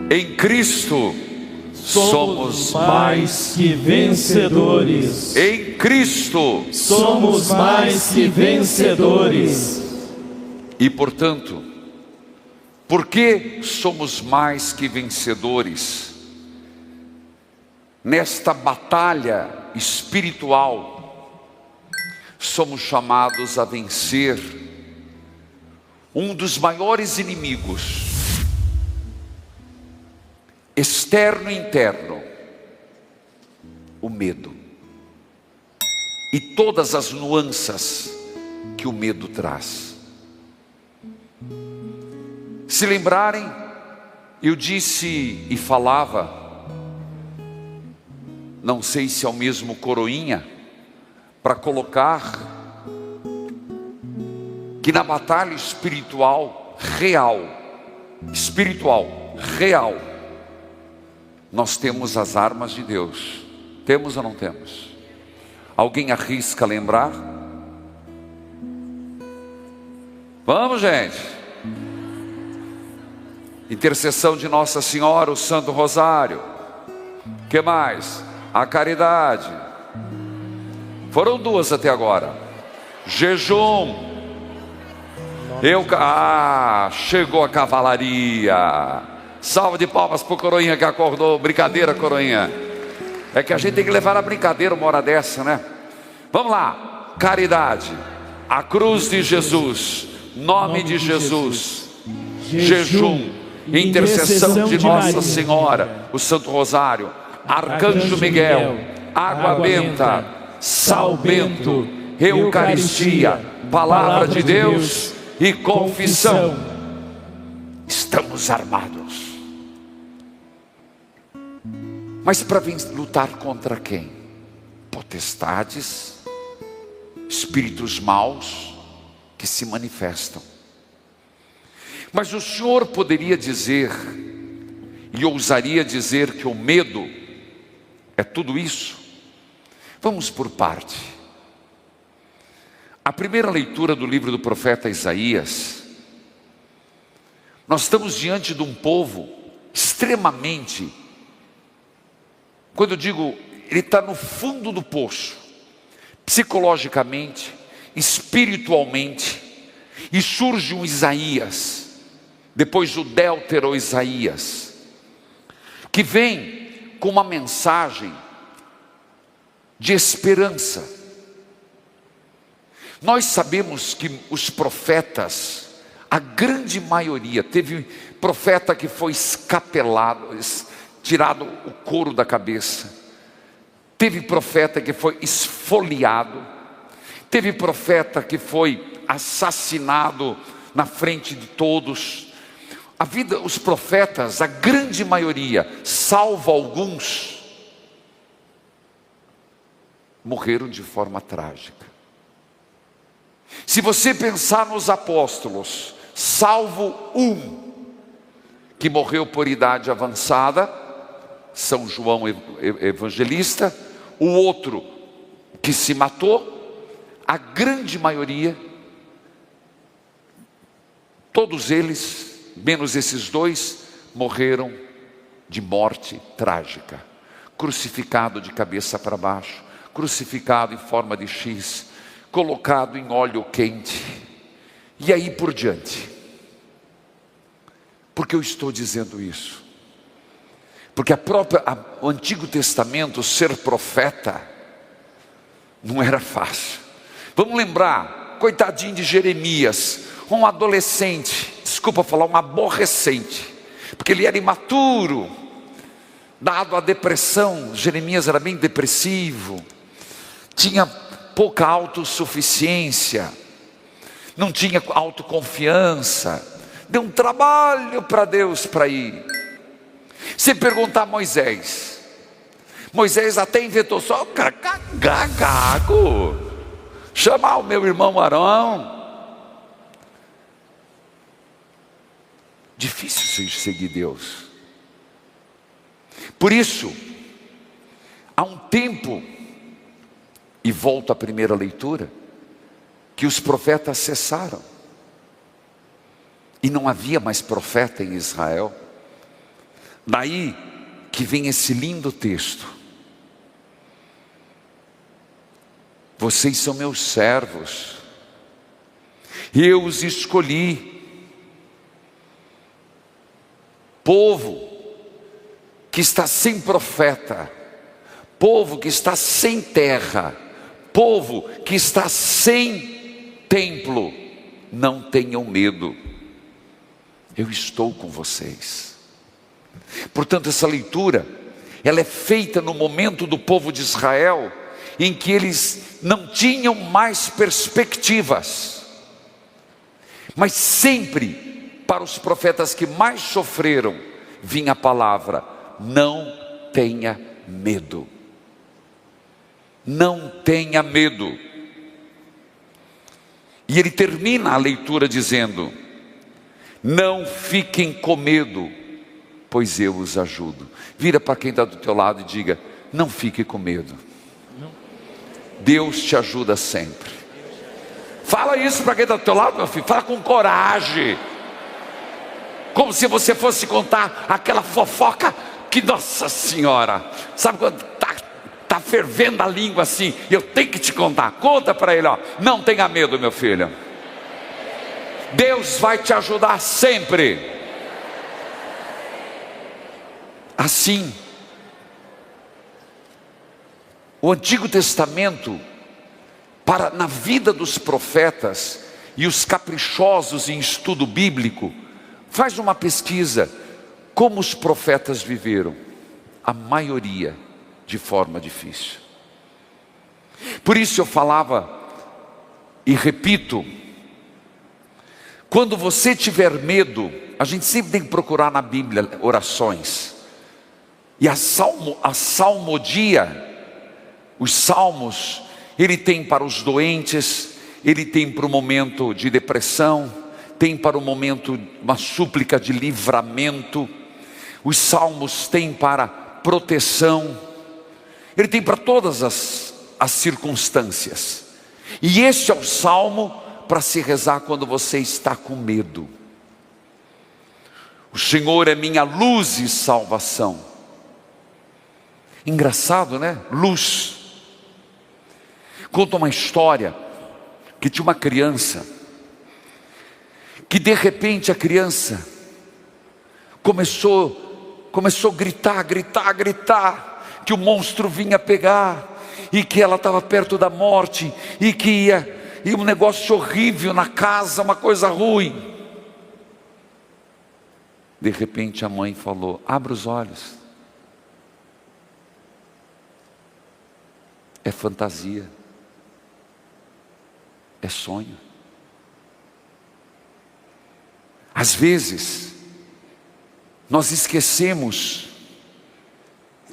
Em Cristo somos mais que vencedores. Em Cristo somos mais que vencedores. E portanto, por que somos mais que vencedores? Nesta batalha espiritual, somos chamados a vencer um dos maiores inimigos, externo e interno, o medo. E todas as nuances que o medo traz. Se lembrarem, eu disse e falava, não sei se é o mesmo coroinha, para colocar que na batalha espiritual real, nós temos as armas de Deus. Temos ou não temos? Alguém arrisca lembrar? Vamos, gente. Intercessão de Nossa Senhora, o Santo Rosário. Que mais? A caridade. Foram duas até agora. Jejum. Chegou a cavalaria. Salva de palmas para o coroinha que acordou. Brincadeira, coroinha. É que a gente tem que levar a brincadeira uma hora dessa, né? Vamos lá. Caridade. A cruz de Jesus. Nome de Jesus. Jejum. Intercessão de Nossa Senhora, o Santo Rosário. Arcanjo Miguel. Água benta. Sal bento. Eucaristia. Palavra de Deus e confissão. Estamos armados. Mas para lutar contra quem? Potestades, espíritos maus que se manifestam. Mas o Senhor poderia dizer, e ousaria dizer, que o medo é tudo isso? Vamos por parte. A primeira leitura do livro do profeta Isaías, nós estamos diante de um povo extremamente, quando eu digo, ele está no fundo do poço, psicologicamente, espiritualmente, e surge um Isaías, depois o Deutero Isaías, que vem com uma mensagem de esperança. Nós sabemos que os profetas, a grande maioria, teve profeta que foi escapelado, tirado o couro da cabeça, teve profeta que foi esfoliado, teve profeta que foi assassinado na frente de todos. A vida, os profetas, a grande maioria, salvo alguns, morreram de forma trágica. Se você pensar nos apóstolos, salvo um que morreu por idade avançada, São João Evangelista, o outro que se matou, a grande maioria, todos eles, menos esses dois, morreram de morte trágica, crucificado de cabeça para baixo, crucificado em forma de X, colocado em óleo quente, e aí por diante. Por que eu estou dizendo isso? Porque o Antigo Testamento, ser profeta, não era fácil. Vamos lembrar, coitadinho de Jeremias, um adolescente, desculpa falar, um aborrecente, porque ele era imaturo, dado à depressão. Jeremias era bem depressivo, tinha pouca autossuficiência, não tinha autoconfiança, deu um trabalho para Deus para ir. Se perguntar a Moisés até inventou só gago, chamar o meu irmão Arão. Difícil seguir Deus. Por isso, há um tempo, e volto à primeira leitura, que os profetas cessaram, e não havia mais profeta em Israel. Daí que vem esse lindo texto. Vocês são meus servos, eu os escolhi, povo que está sem profeta, povo que está sem terra, povo que está sem templo. Não tenham medo, eu estou com vocês. Portanto, essa leitura, ela é feita no momento do povo de Israel, em que eles não tinham mais perspectivas, mas sempre, para os profetas que mais sofreram, vinha a palavra: não tenha medo, não tenha medo. E ele termina a leitura dizendo: não fiquem com medo, pois eu os ajudo. Vira para quem está do teu lado e diga: não fique com medo, Deus te ajuda sempre. Fala isso para quem está do teu lado, meu filho. Fala com coragem, como se você fosse contar aquela fofoca que, nossa senhora, sabe quando está fervendo a língua assim, eu tenho que te contar. Conta para ele, ó, não tenha medo, meu filho, Deus vai te ajudar sempre. Assim, o Antigo Testamento, na vida dos profetas e os caprichosos em estudo bíblico, faz uma pesquisa, como os profetas viveram, a maioria de forma difícil. Por isso eu falava e repito, quando você tiver medo, a gente sempre tem que procurar na Bíblia orações, e a salmodia, os salmos, ele tem para os doentes, ele tem para o momento de depressão, tem para o momento uma súplica de livramento, os salmos têm para proteção, ele tem para todas as circunstâncias. E este é o salmo para se rezar quando você está com medo. O Senhor é minha luz e salvação. Engraçado, né? Luz. Conta uma história que tinha uma criança, que de repente a criança começou a gritar, que o monstro vinha pegar, e que ela estava perto da morte, e que ia um negócio horrível na casa, uma coisa ruim. De repente a mãe falou: abra os olhos, é fantasia, é sonho. Às vezes nós esquecemos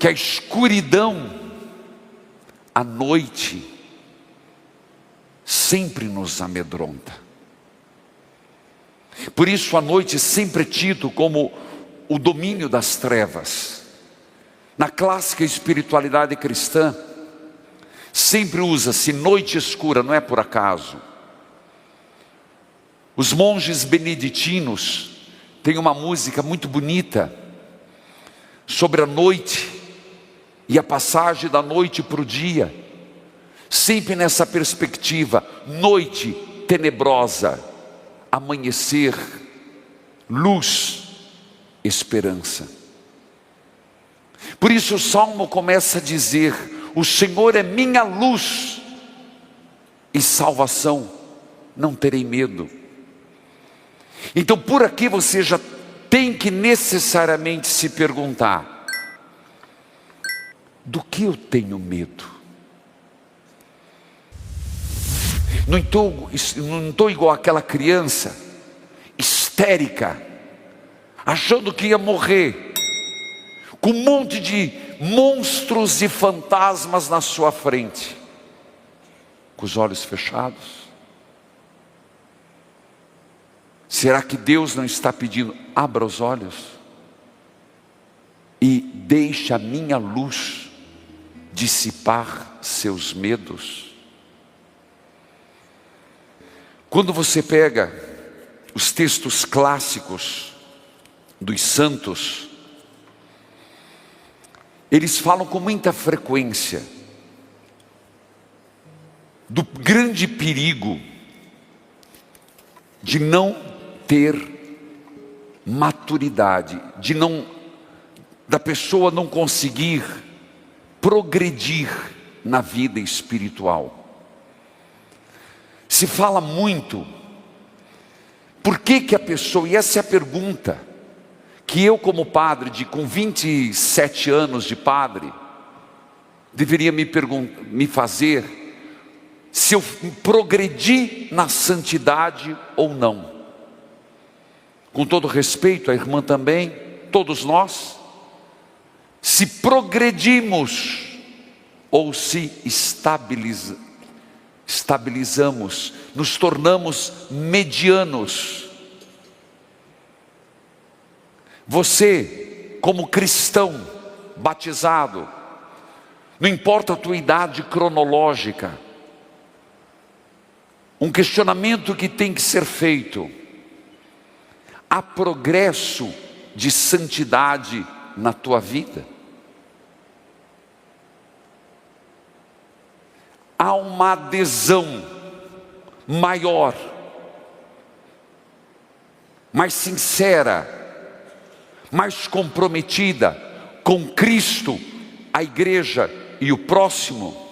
que a escuridão, a noite, sempre nos amedronta. Por isso a noite sempre é tido como o domínio das trevas. Na clássica espiritualidade cristã, sempre usa-se noite escura, não é por acaso. Os monges beneditinos têm uma música muito bonita sobre a noite e a passagem da noite para o dia, sempre nessa perspectiva: noite tenebrosa, amanhecer, luz, esperança. Por isso o salmo começa a dizer: o Senhor é minha luz e salvação, não terei medo. Então por aqui você já tem que necessariamente se perguntar: do que eu tenho medo? Não estou igual aquela criança histérica, achando que ia morrer, com um monte de monstros e fantasmas na sua frente, com os olhos fechados. Será que Deus não está pedindo: abra os olhos e deixe a minha luz dissipar seus medos? Quando você pega os textos clássicos dos santos, eles falam com muita frequência do grande perigo de não ter maturidade, da pessoa não conseguir progredir na vida espiritual. Se fala muito, por que a pessoa, e essa é a pergunta que eu como padre, com 27 anos de padre, deveria me fazer, se eu progredi na santidade ou não. Com todo respeito, a irmã também, todos nós, se progredimos ou se estabilizamos, nos tornamos medianos. Você, como cristão batizado, não importa a tua idade cronológica, um questionamento que tem que ser feito: há progresso de santidade na tua vida? Há uma adesão maior, mais sincera, mais comprometida com Cristo, a igreja e o próximo?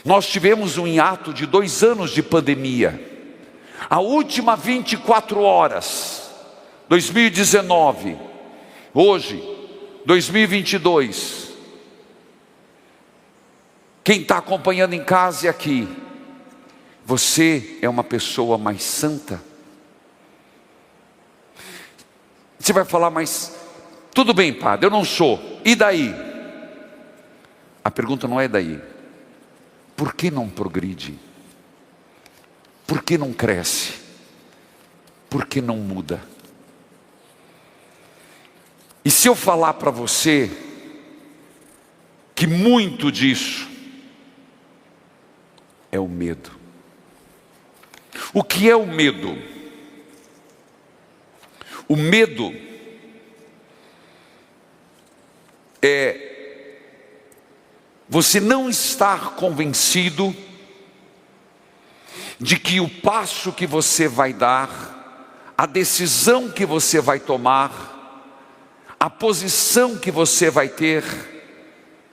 Nós tivemos um hiato de 2 anos de pandemia. A última 24 horas, 2019, hoje, 2022, quem está acompanhando em casa e aqui, você é uma pessoa mais santa? Você vai falar, mas tudo bem, padre, eu não sou, e daí? A pergunta não é daí. Por que não progride? Por que não cresce? Por que não muda? E se eu falar para você que muito disso é o medo? O que é o medo? O medo é você não estar convencido de que o passo que você vai dar, a decisão que você vai tomar, a posição que você vai ter,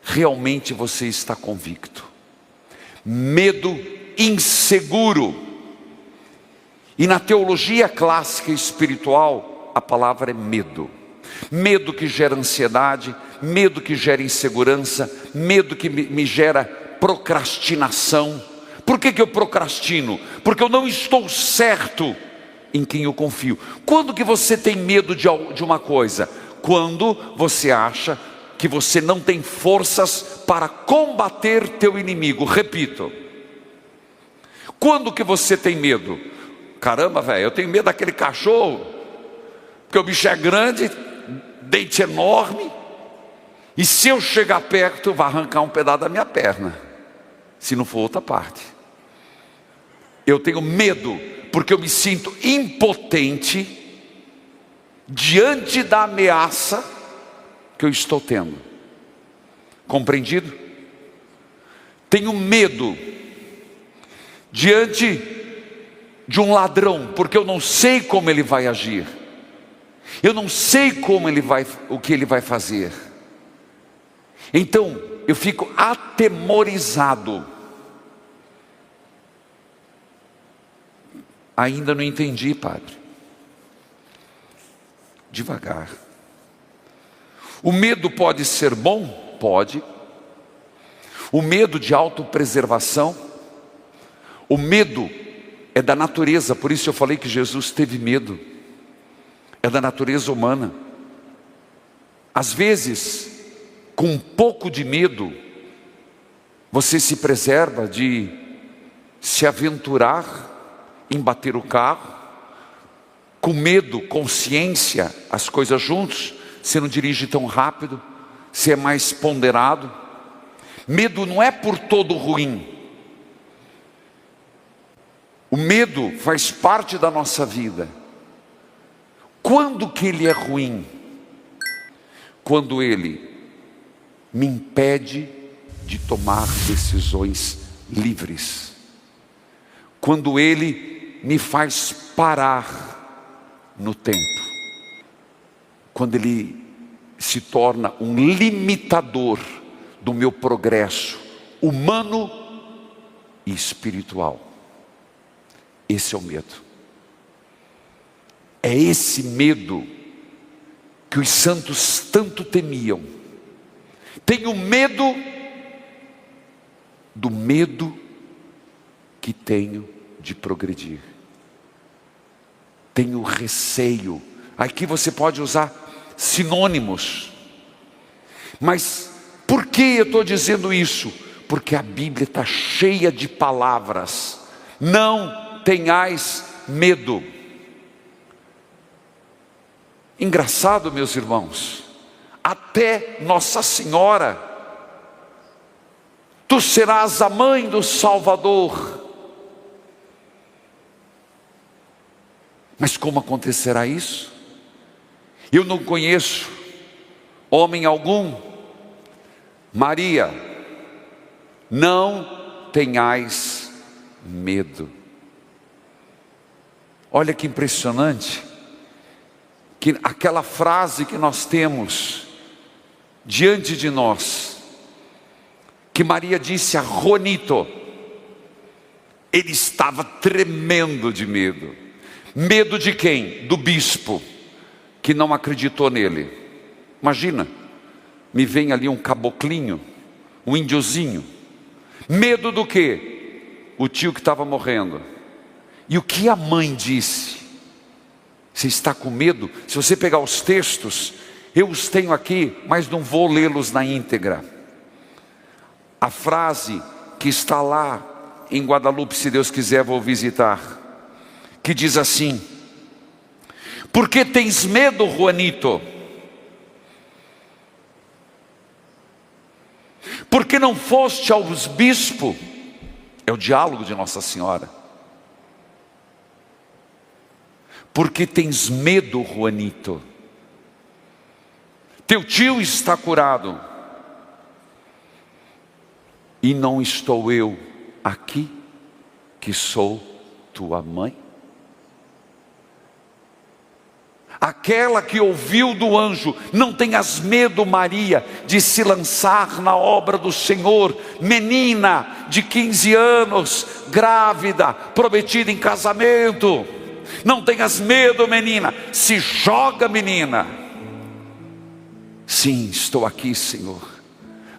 realmente você está convicto. Medo inseguro. E na teologia clássica espiritual, a palavra é medo. Medo que gera ansiedade, medo que gera insegurança, medo que me gera procrastinação. Por que eu procrastino? Porque eu não estou certo em quem eu confio. Quando que você tem medo de uma coisa? Quando você acha que você não tem forças para combater teu inimigo. Repito. Quando que você tem medo? Caramba, velho, eu tenho medo daquele cachorro, porque o bicho é grande, dente enorme, e se eu chegar perto, vai arrancar um pedaço da minha perna, se não for outra parte. Eu tenho medo, porque eu me sinto impotente diante da ameaça que eu estou tendo. Compreendido? Tenho medo diante de um ladrão, porque eu não sei como ele vai agir. Eu não sei o que ele vai fazer. Então, eu fico atemorizado. Ainda não entendi, padre. Devagar. O medo pode ser bom? Pode. O medo de autopreservação. O medo é da natureza, por isso eu falei que Jesus teve medo. É da natureza humana. Às vezes, com um pouco de medo, você se preserva de se aventurar em bater o carro. Com medo, consciência, as coisas juntos, você não dirige tão rápido, você é mais ponderado. Medo não é por todo ruim. O medo faz parte da nossa vida. Quando que ele é ruim? quando ele me impede de tomar decisões livres, quando ele me faz parar no tempo, quando ele se torna um limitador do meu progresso humano e espiritual. Esse é o medo. É esse medo que os santos tanto temiam. Tenho medo do medo que tenho de progredir. Tenho receio. Aqui você pode usar sinônimos. Mas por que eu estou dizendo isso? Porque a Bíblia está cheia de palavras. Não tenhais medo. Engraçado, meus irmãos, até Nossa Senhora: tu serás a mãe do Salvador. Mas como acontecerá isso? Eu não conheço homem algum. Maria, não tenhais medo. Olha que impressionante, que aquela frase que nós temos diante de nós, que Maria disse a Juanito, ele estava tremendo de medo. Medo de quem? Do bispo, que não acreditou nele. Imagina, me vem ali um caboclinho, um índiozinho. Medo do quê? O tio que estava morrendo. E o que a mãe disse? Você está com medo? Se você pegar os textos, eu os tenho aqui, mas não vou lê-los na íntegra. A frase que está lá em Guadalupe, se Deus quiser vou visitar, que diz assim: por que tens medo, Juanito? Porque não foste aos bispos? É o diálogo de Nossa Senhora. Porque tens medo, Juanito? Teu tio está curado, e não estou eu aqui, que sou tua mãe? Aquela que ouviu do anjo: não tenhas medo, Maria, de se lançar na obra do Senhor. Menina de 15 anos, grávida, prometida em casamento. Não tenhas medo, menina, se joga, menina. Sim, estou aqui, Senhor.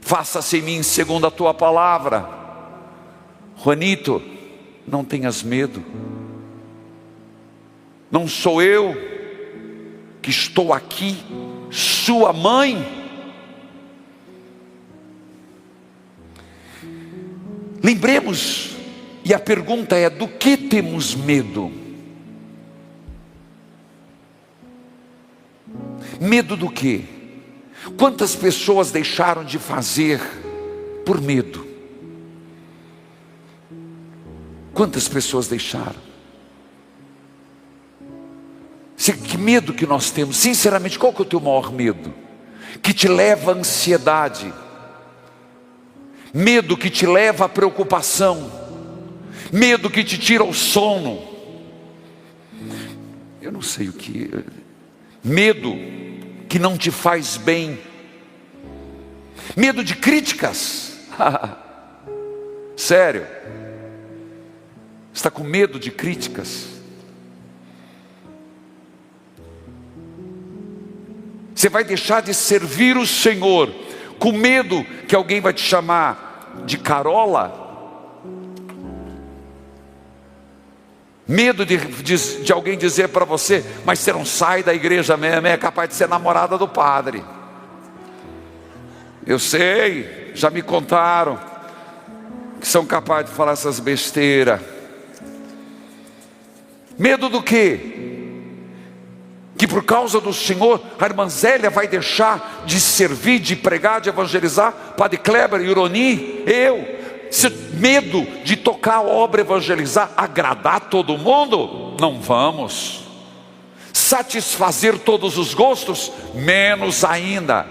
Faça-se em mim segundo a tua palavra. Juanito, não tenhas medo. Não sou eu que estou aqui, sua mãe? Lembremos, e a pergunta é: do que temos medo? Medo do quê? Quantas pessoas deixaram de fazer por medo? Quantas pessoas deixaram? Que medo que nós temos? Sinceramente, qual que é o teu maior medo? Que te leva à ansiedade, medo que te leva à preocupação, medo que te tira o sono. Eu não sei o que. Medo que não te faz bem. Medo de críticas. Sério? Está com medo de críticas? Você vai deixar de servir o Senhor com medo que alguém vai te chamar de carola? Medo de alguém dizer para você: mas você não sai da igreja mesmo, é capaz de ser namorada do padre. Eu sei, já me contaram que são capazes de falar essas besteiras. Medo do quê? Que por causa do Senhor a irmã Zélia vai deixar de servir, de pregar, de evangelizar? Padre Kleber, Ironi, medo de tocar a obra, evangelizar, agradar todo mundo? Não vamos. Satisfazer todos os gostos? Menos ainda.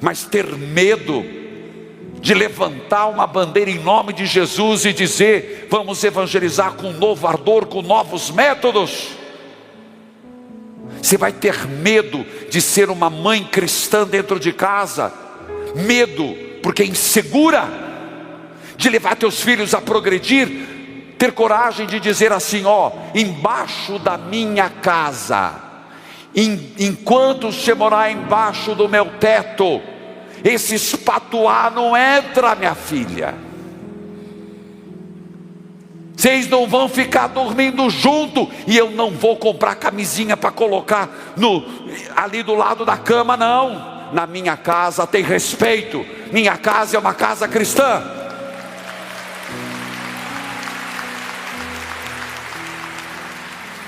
mas ter medo de levantar uma bandeira em nome de Jesus e dizer: vamos evangelizar com um novo ardor, com novos métodos. Você vai ter medo de ser uma mãe cristã dentro de casa, medo porque é insegura de levar teus filhos a progredir, ter coragem de dizer assim: ó, embaixo da minha casa, enquanto você morar embaixo do meu teto, esse espatuá não entra, minha filha. Vocês não vão ficar dormindo junto, e eu não vou comprar camisinha para colocar ali do lado da cama, não. Na minha casa tem respeito, minha casa é uma casa cristã.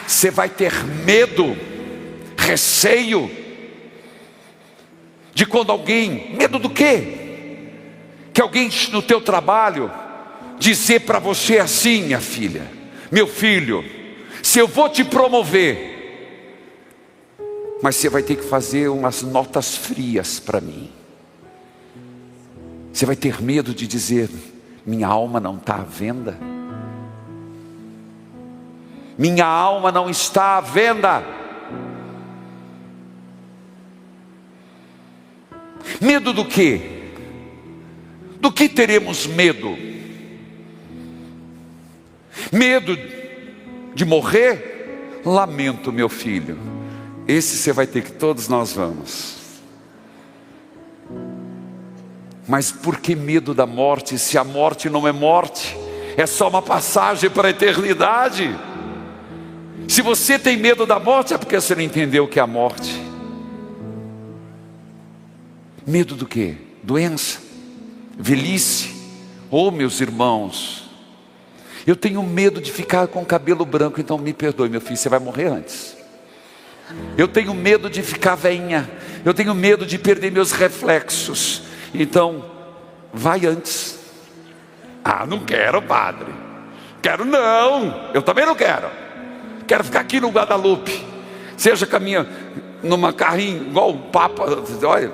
Você vai ter medo, receio, de quando alguém, medo do quê? Que alguém no teu trabalho dizer para você assim: minha filha, meu filho, se eu vou te promover, mas você vai ter que fazer umas notas frias para mim. Você vai ter medo de dizer: minha alma não está à venda, minha alma não está à venda. Medo do quê? Do que teremos medo? Medo de morrer? Lamento, meu filho, esse você vai ter que, todos nós vamos. Mas por que medo da morte, se a morte não é morte, é só uma passagem para a eternidade? Se você tem medo da morte, é porque você não entendeu o que é a morte. Medo do quê? Doença, velhice. Oh, meus irmãos, eu tenho medo de ficar com cabelo branco, então me perdoe, meu filho, você vai morrer antes. Eu tenho medo de ficar velhinha, eu tenho medo de perder meus reflexos, então vai antes. Ah, não quero, padre. Quero não, eu também não quero. Quero ficar aqui no Guadalupe, seja caminha numa carrinho igual o Papa, olha,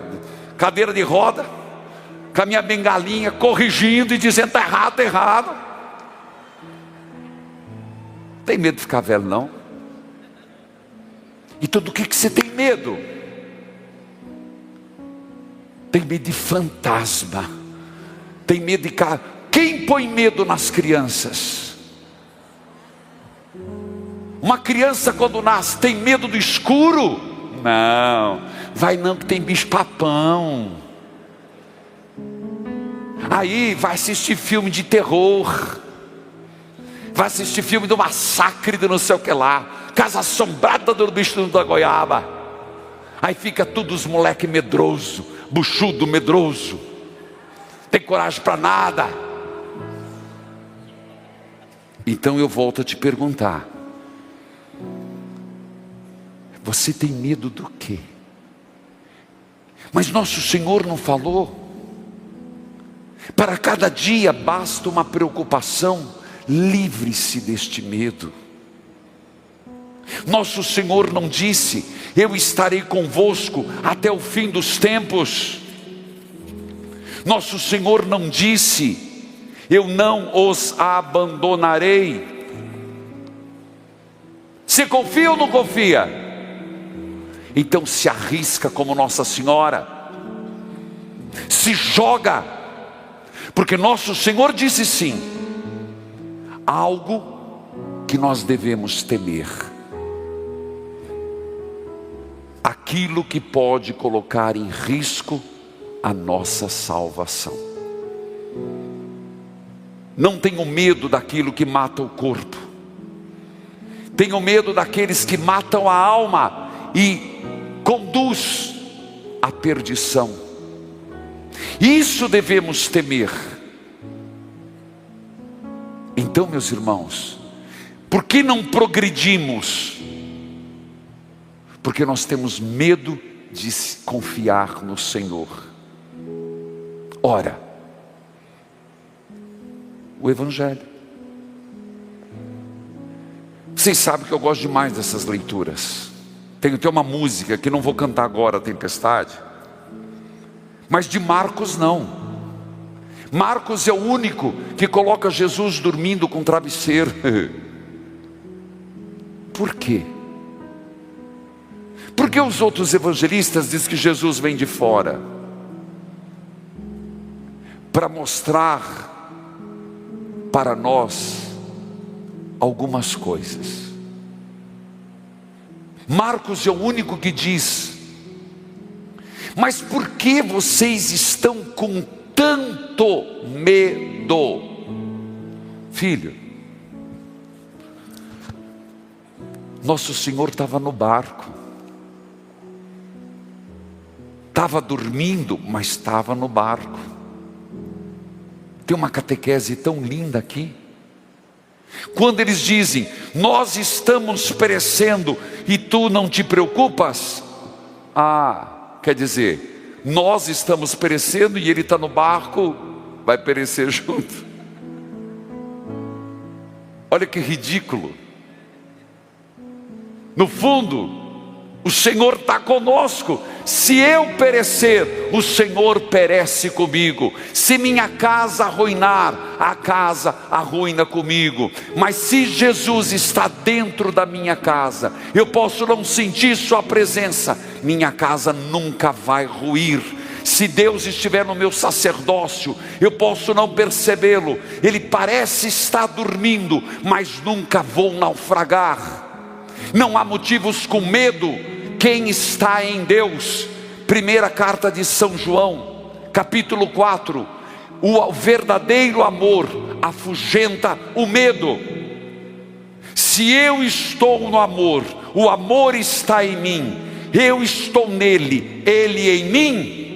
cadeira de roda, com a minha bengalinha, corrigindo e dizendo: está errado, está errado. Tem medo de ficar velho, não? Então do que você tem medo? Tem medo de fantasma, tem medo de cara. Quem põe medo nas crianças? Uma criança quando nasce tem medo do escuro? Não, vai não, que tem bicho papão. Aí vai assistir filme de terror, vai assistir filme do massacre do não sei o que lá, Casa Assombrada do bicho da goiaba. Aí fica tudo os moleque medroso, buchudo, medroso, tem coragem para nada. Então eu volto a te perguntar: você tem medo do quê? Mas nosso Senhor não falou? Para cada dia basta uma preocupação, livre-se deste medo. Nosso Senhor não disse: eu estarei convosco até o fim dos tempos. Nosso Senhor não disse: eu não os abandonarei. Você confia ou não confia? Então se arrisca como Nossa Senhora, se joga, porque nosso Senhor disse sim, algo que nós devemos temer, aquilo que pode colocar em risco a nossa salvação. Não tenho medo daquilo que mata o corpo, tenho medo daqueles que matam a alma e conduz à perdição. Isso devemos temer. Então, meus irmãos, por que não progredimos? Porque nós temos medo de confiar no Senhor. Ora, o Evangelho. Vocês sabem que eu gosto demais dessas leituras. Tem uma música que não vou cantar agora, Tempestade, Mas de Marcos não. Marcos é o único que coloca Jesus dormindo com travesseiro. Por quê? Porque os outros evangelistas dizem que Jesus vem de fora, para mostrar para nós algumas coisas. Marcos é o único que diz: mas por que vocês estão com tanto medo? Filho, nosso Senhor estava no barco, estava dormindo, mas estava no barco. Tem uma catequese tão linda aqui. Quando eles dizem: nós estamos perecendo e tu não te preocupas. Quer dizer, nós estamos perecendo e ele está no barco, vai perecer junto. Olha que ridículo. No fundo, o Senhor está conosco. Se eu perecer, o Senhor perece comigo. Se minha casa arruinar, a casa arruina comigo. Mas se Jesus está dentro da minha casa, eu posso não sentir sua presença, minha casa nunca vai ruir. Se Deus estiver no meu sacerdócio, eu posso não percebê-lo. Ele parece estar dormindo, mas nunca vou naufragar. Não há motivos com medo. Quem está em Deus? Primeira carta de São João, capítulo 4. O verdadeiro amor afugenta o medo. Se eu estou no amor, o amor está em mim, eu estou nele, ele em mim,